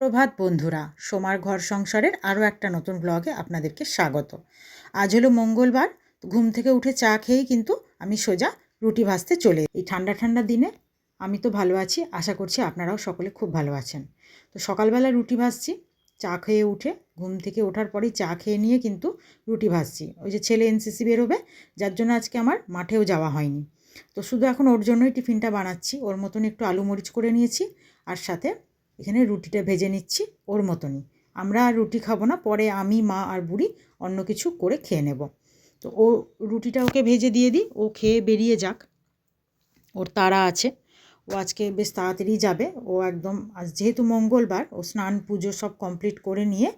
প্রভাত বন্ধুরা, সোমার ঘর সংসারের আরও একটা নতুন ব্লগে আপনাদেরকে স্বাগত। আজ হলো মঙ্গলবার। ঘুম থেকে উঠে চা খেয়েই কিন্তু আমি সোজা রুটি ভাজতে চলে এই ঠান্ডা ঠান্ডা দিনে। আমি তো ভালো আছি, আশা করছি আপনারাও সকলে খুব ভালো আছেন। তো সকালবেলা রুটি ভাজছি, চা খেয়ে উঠে ঘুম থেকে ওঠার পরেই চা খেয়ে নিয়ে কিন্তু রুটি ভাজছি। ওই যে ছেলে এনসিসি বেরোবে, যার জন্য আজকে আমার মাঠেও যাওয়া হয়নি। তো শুধু এখন ওর জন্যই টিফিনটা বানাচ্ছি। ওর মতন একটু আলু মরিচ করে নিয়েছি, আর সাথে এখানে রুটিটা ভেজে নিচ্ছি ওর মতনই। আমরা আর রুটি খাবো না, পরে আমি, মা আর বুড়ি অন্য কিছু করে খেয়ে নেব। তো ও রুটিটা ওকে ভেজে দিয়ে দিই, ও খেয়ে বেরিয়ে যাক, ওর তাড়া আছে। ও আজকে বেশ তাড়াতাড়ি যাবে। ও একদম আজ যেহেতু মঙ্গলবার, ও স্নান পুজো সব কমপ্লিট করে নিয়ে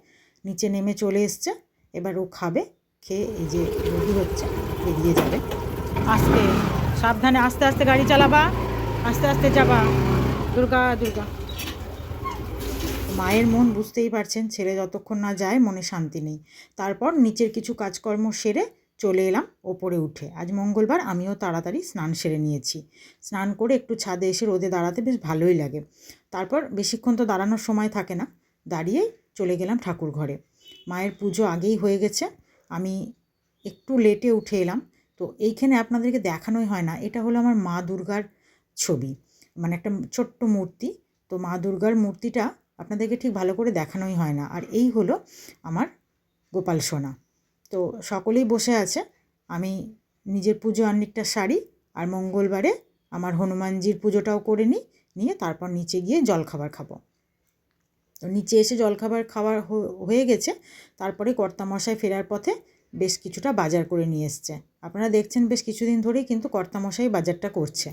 নিচে নেমে চলে এসছে। এবার ও খাবে, খেয়ে এই যে রেডি হচ্ছে, বেরিয়ে যাবে। আস্তে সাবধানে, আস্তে আস্তে গাড়ি চালাবা, আস্তে আস্তে যাবা। দুর্গা দুর্গা। মায়ের মন বুঝতেই পারছেন, ছেলে যতক্ষণ না যায় মনে শান্তি নেই। তারপর নিচের কিছু কাজকর্ম সেরে চলে এলাম ওপরে উঠে। আজ মঙ্গলবার, আমিও তাড়াতাড়ি স্নান সেরে নিয়েছি। স্নান করে একটু ছাদে এসে রোদে দাঁড়াতে বেশ ভালোই লাগে। তারপর বেশিক্ষণ তো দাঁড়ানোর সময় থাকে না, দাঁড়িয়েই চলে গেলাম ঠাকুর ঘরে। মায়ের পুজো আগেই হয়ে গেছে, আমি একটু লেটে উঠে এলাম। তো এইখানে আপনাদেরকে দেখানোই হয় না, এটা হলো আমার মা দুর্গার ছবি, মানে একটা ছোট্ট মূর্তি। তো মা দুর্গার মূর্তিটা আপনাদেরকে ঠিক ভালো করে দেখানোই হয় না। আর এই হলো আমার গোপাল সোনা। তো সকলেই বসে আছে, আমি নিজের পুজো অনেকটা সারি, আর মঙ্গলবারে আমার হনুমানজির পুজোটাও করে নিয়ে তারপর নিচে গিয়ে জলখাবার খাবো। তো নিচে এসে জলখাবার খাওয়ার হয়ে গেছে। তারপরে কর্তামশাই ফেরার পথে বেশ কিছুটা বাজার করে নিয়ে এসছে। আপনারা দেখছেন বেশ কিছুদিন ধরেই কিন্তু কর্তামশাই বাজারটা করছে,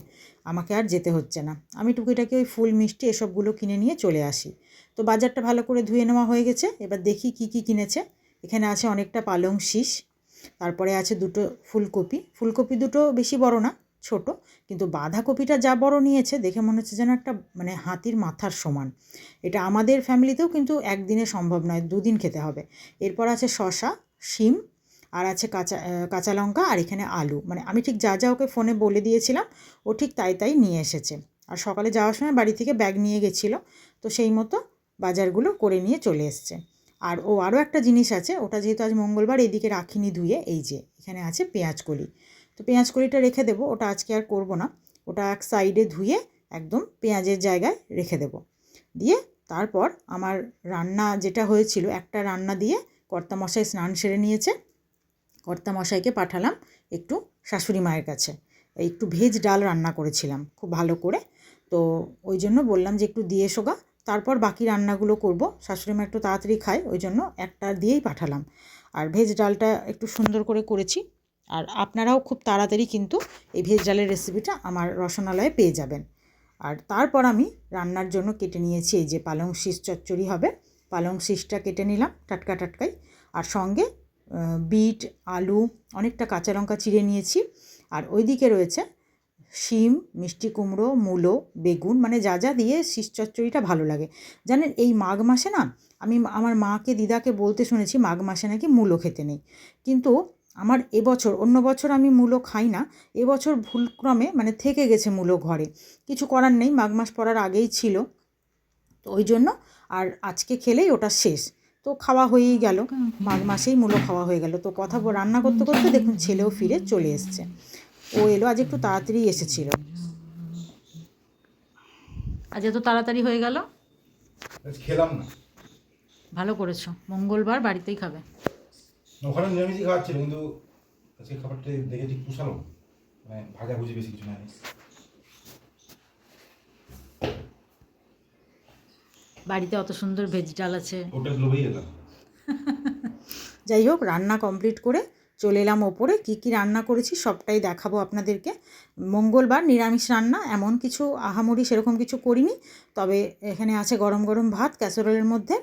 আমাকে আর যেতে হচ্ছে না। আমি টুকিটাকি ওই ফুল মিষ্টি এসবগুলো কিনে নিয়ে চলে আসি। তো বাজারটা ভালো করে ধুয়ে নেওয়া হয়ে গেছে। এবার দেখি কি কি কিনেছে। এখানে আছে অনেকটা পালং শীষ, তারপরে আছে দুটো ফুলকপি। ফুলকপি দুটো বেশি বড় না, ছোট, কিন্তু বাঁধাকপিটা যা বড় নিয়েছে দেখে মনে হচ্ছে যেন একটা মানে হাতির মাথার সমান। এটা আমাদের ফ্যামিলিতেও কিন্তু একদিনে সম্ভব নয়, দুদিন খেতে হবে। এরপর আছে শসা, শিম, আর আছে কাঁচা লঙ্কা, আর এখানে আলু। মানে আমি ঠিক যা যা ওকে ফোনে বলে দিয়েছিলাম, ও ঠিক তাই তাই নিয়ে এসেছে। আর সকালে যাওয়ার সময় বাড়ি থেকে ব্যাগ নিয়ে গেছিলো, তো সেই মতো বাজারগুলো করে নিয়ে চলে এসছে। আর ও আরও একটা জিনিস আছে, ওটা যেহেতু আজ মঙ্গলবার এইদিকে রাখিনি ধুয়ে, এই যে এখানে আছে পেঁয়াজ কলি। তো পেঁয়াজ কলিটা রেখে দেবো, ওটা আজকে আর করব না। ওটা এক সাইডে ধুয়ে একদম পেঁয়াজের জায়গায় রেখে দেবো। দিয়ে তারপর আমার রান্না যেটা হয়েছিল, একটা রান্না দিয়ে কর্তামশাই স্নান সেরে নিয়েছে। কর্তামশাইকে পাঠালাম একটু শাশুড়ি মায়ের কাছে। একটু ভেজ ডাল রান্না করেছিলাম খুব ভালো করে, তো ওই জন্য বললাম যে একটু দিয়ে এসো গা, তারপর বাকি রান্নাগুলো করব। শাশুড়ি মা একটু তাড়াতাড়ি খায়, ওই জন্য একটা দিয়েই পাঠালাম। আর ভেজ ডালটা একটু সুন্দর করে করেছি। আর আপনারাও খুব তাড়াতাড়ি কিন্তু এই ভেজ ডালের রেসিপিটা আমার রসনালয়ে পেয়ে যাবেন। আর তারপর আমি রান্নার জন্য কেটে নিয়েছি এই যে পালং শীষ চচ্চড়ি হবে। পালং শীষটা কেটে নিলাম টাটকা টাটকাই, আর সঙ্গে বিট, আলু, অনেকটা কাঁচা লঙ্কা চিড়ে নিয়েছি। আর ওইদিকে রয়েছে শিম, মিষ্টি কুমড়ো, মূলো, বেগুন, মানে যা যা দিয়ে শীষ চচ্চড়িটা ভালো লাগে। জানেন এই মাঘ মাসে না, আমি আমার মাকে দিদাকে বলতে শুনেছি মাঘ মাসে নাকি মূলো খেতে নেই, কিন্তু আমার এবছর, অন্য বছর আমি মূলো খাই না, এবছর ভুলক্রমে মানে থেকে গেছে মূলো ঘরে। কিছু করার নেই, মাঘ মাস পড়ার আগেই ছিল, তো ওই জন্য আর আজকে খেলেই ওটা শেষ। তো খাওয়া হয়েই গেল, মাঘ মাসেই মূলো খাওয়া হয়ে গেল। তো কথা রান্না করতে করতে দেখুন ছেলেও ফিরে চলে এসছে। ও এলো, আজ একটু তাড়াতাড়ি এসেছিল। আজ এত তাড়াতাড়ি হয়ে গেল। খেলাম না। ভালো করেছো, মঙ্গলবার বাড়িতেই খাবে। ওখানে নিরামিষই খাওয়াচ্ছিল, কিন্তু আজকে খাবারটা দেখে ঠিক পুষালো না। মানে ভাজাভুজি বেশি কিছু নাই। বাড়িতে অত সুন্দর ভেজ ডাল আছে। ওটা লোভেই যেতাম। যাই হোক, রান্না কমপ্লিট করে চলে এলাম ওপরে। কী কী রান্না করেছি সবটাই দেখাবো আপনাদেরকে। মঙ্গলবার নিরামিষ রান্না, এমন কিছু আহামরি সেরকম কিছু করিনি। তবে এখানে আছে গরম গরম ভাত ক্যাসারোলের মধ্যে,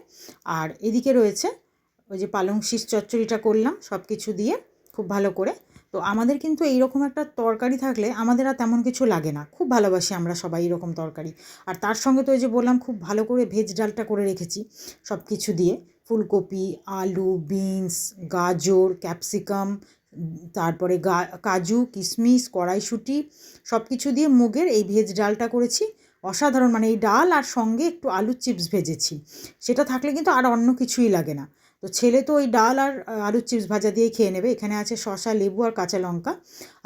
আর এদিকে রয়েছে ওই যে পালং শীষ চচ্চড়িটা করলাম সব কিছু দিয়ে খুব ভালো করে। তো আমাদের কিন্তু এইরকম একটা তরকারি থাকলে আমাদের আর তেমন কিছু লাগে না, খুব ভালোবাসি আমরা সবাই এরকম তরকারি। আর তার সঙ্গে তো ওই যে বললাম খুব ভালো করে ভেজ ডালটা করে রেখেছি সব কিছু দিয়ে, ফুলকপি, আলু, বিনস, গাজর, ক্যাপসিকাম, তারপরে কাজু, কিশমিশ, কড়াইশুঁটি, সব কিছু দিয়ে মুগের এই ভেজ ডালটা করেছি। অসাধারণ, মানে এই ডাল আর সঙ্গে একটু আলুর চিপস ভেজেছি, সেটা থাকলে কিন্তু আর অন্য কিছুই লাগে না। তো ছেলে তো ওই ডাল আর আলুর চিপস ভাজা দিয়েই খেয়ে নেবে। এখানে আছে শসা, লেবু আর কাঁচা লঙ্কা,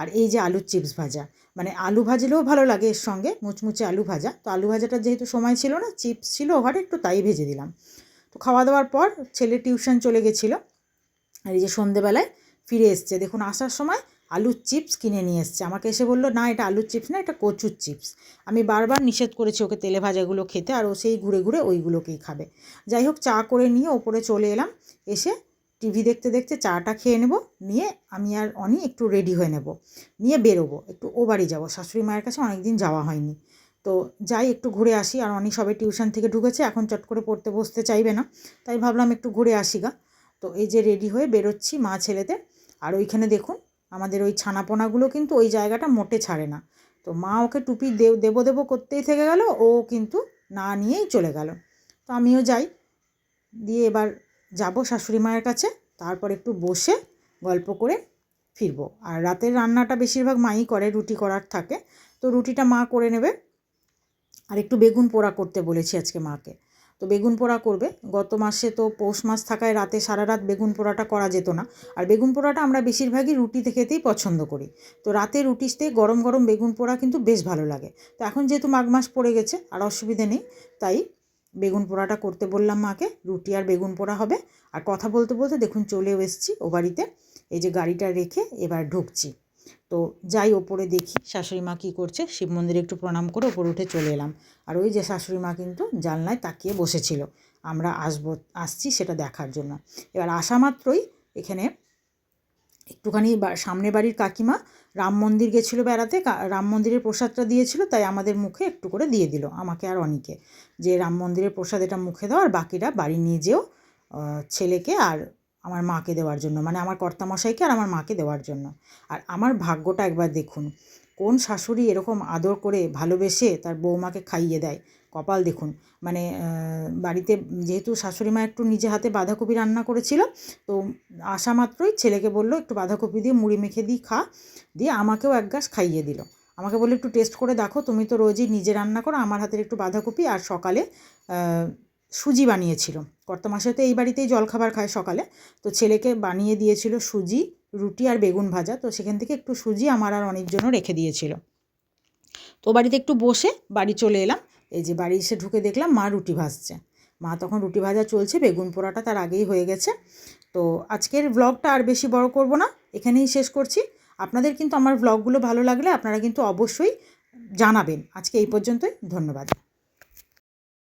আর এই যে আলুর চিপস ভাজা, মানে আলু ভাজলেও ভালো লাগে এর সঙ্গে, মুচমুচে আলু ভাজা। তো আলু ভাজাটা যেহেতু সময় ছিল না, চিপস ছিল ওভারে, একটু তাই ভেজে দিলাম। তো খাওয়া দাওয়ার পর ছেলে টিউশন চলে গেছিলো, আর এই যে সন্ধেবেলায় ফিরে এসছে, দেখুন আসার সময় আলুর চিপস কিনে নিয়ে এসছে। আমাকে এসে বললো, না এটা আলুর চিপস না, এটা কচুর চিপস। আমি বারবার নিষেধ করেছি ওকে তেলে ভাজাগুলো খেতে, আর ও সেই ঘুরে ঘুরে ওইগুলোকেই খাবে। যাই হোক, চা করে নিয়ে ওপরে চলে এলাম। এসে টিভি দেখতে দেখতে চাটা খেয়ে নেব, নিয়ে আমি আর অনি একটু রেডি হয়ে নেব, নিয়ে বেরোবো, একটু ও বাড়ি যাবো। শাশুড়ি মায়ের কাছে অনেক দিন যাওয়া হয়নি, তো যাই একটু ঘুরে আসি। আর অনি সবে টিউশন থেকে ঢুকেছে, এখন চট করে পড়তে বসতে চাইবে না, তাই ভাবলাম একটু ঘুরে আসি গা। তো এই যে রেডি হয়ে বেরোচ্ছি মা ছেলেতে। আর ওইখানে দেখুন আমাদের ওই ছানাপোনাগুলো কিন্তু ওই জায়গাটা মোটে ছাড়ে না। তো মা ওকে টুপি দেবো দেবো করতেই থেকে গেল, ও কিন্তু না নিয়েই চলে গেল। তো আমিও যাই, দিয়ে এবার যাব শাশুড়ি মায়ের কাছে, তারপর একটু বসে গল্প করে ফিরবো। আর রাতের রান্নাটা বেশিরভাগ মাই করে, রুটি করার থাকে, তো রুটিটা মা করে নেবে। আর একটু বেগুন পোড়া করতে বলেছি আজকে মাকে, তো বেগুন পোড়া করবে। গত মাসে তো পৌষ মাস থাকায় রাতে সারা রাত বেগুন পোড়াটা করা যেত না, আর বেগুন পোড়াটা আমরা বেশিরভাগই রুটিতে খেতেই পছন্দ করি। তো রাতে রুটিতে গরম গরম বেগুন পোড়া কিন্তু বেশ ভালো লাগে। তো এখন যেহেতু মাঘ মাস পড়ে গেছে আর অসুবিধে নেই, তাই বেগুন পোড়াটা করতে বললাম মাকে। রুটি আর বেগুন পোড়া হবে। আর কথা বলতে বলতে দেখুন চলেও এসেছি ও বাড়িতে, এই যে গাড়িটা রেখে এবার ঢুকছি। তো যাই ওপরে দেখি শাশুড়ি মা কী করছে, শিব মন্দিরে একটু প্রণাম করে ওপরে উঠে চলে এলাম। আর ওই যে শাশুড়ি মা কিন্তু জানলায় তাকিয়ে বসেছিল আমরা আসছি সেটা দেখার জন্য। এবার আসা মাত্রই এখানে একটুখানি সামনে বাড়ির কাকিমা রাম মন্দির গেছিলো বেড়াতে, রাম মন্দিরের প্রসাদটা দিয়েছিল, তাই আমাদের মুখে একটু করে দিয়ে দিল, আমাকে আর অনিকে, যে রাম মন্দিরের প্রসাদ এটা মুখে দাও, আর বাকিটা বাড়ি নিয়ে যেও ছেলেকে আর আমার মাকে দেওয়ার জন্য, মানে আমার কর্তামশাইকে আর আমার মাকে দেওয়ার জন্য। আর আমার ভাগ্যটা একবার দেখুন, কোন শাশুড়ি এরকম আদর করে ভালোবেসে তার বৌমাকে খাইয়ে দেয়, কপাল দেখুন। মানে বাড়িতে যেহেতু শাশুড়ি মা একটু নিজে হাতে বাঁধাকপি রান্না করেছিল, তো আসা মাত্রই ছেলেকে বললো একটু বাঁধাকপি দিয়ে মুড়ি মেখে দিই খা, দিয়ে আমাকেও এক গাছ খাইয়ে দিল। আমাকে বললো একটু টেস্ট করে দেখো, তুমি তো রোজই নিজে রান্না করো, আমার হাতের একটু বাঁধাকপি। আর সকালে সুজি বানিয়েছিল, কর্তামশাই তো এই বাড়িতেই জলখাবার খায় সকালে, তো ছেলেকে বানিয়ে দিয়েছিল সুজি, রুটি আর বেগুন ভাজা। তো সেখান থেকে একটু সুজি আমার আর অনেক জন্য রেখে দিয়েছিল। তো বাড়িতে একটু বসে বাড়ি চলে এলাম। এই যে বাড়ি এসে ঢুকে দেখলাম মা রুটি ভাজছে, মা তখন রুটি ভাজা চলছে, বেগুন পোড়াটা তার আগেই হয়ে গেছে। তো আজকের ব্লগটা আর বেশি বড় করব না, এখানেই শেষ করছি। আপনাদের কিন্তু আমার ব্লগগুলো ভালো লাগলে আপনারা কিন্তু অবশ্যই জানাবেন। আজকে এই পর্যন্তই, ধন্যবাদ।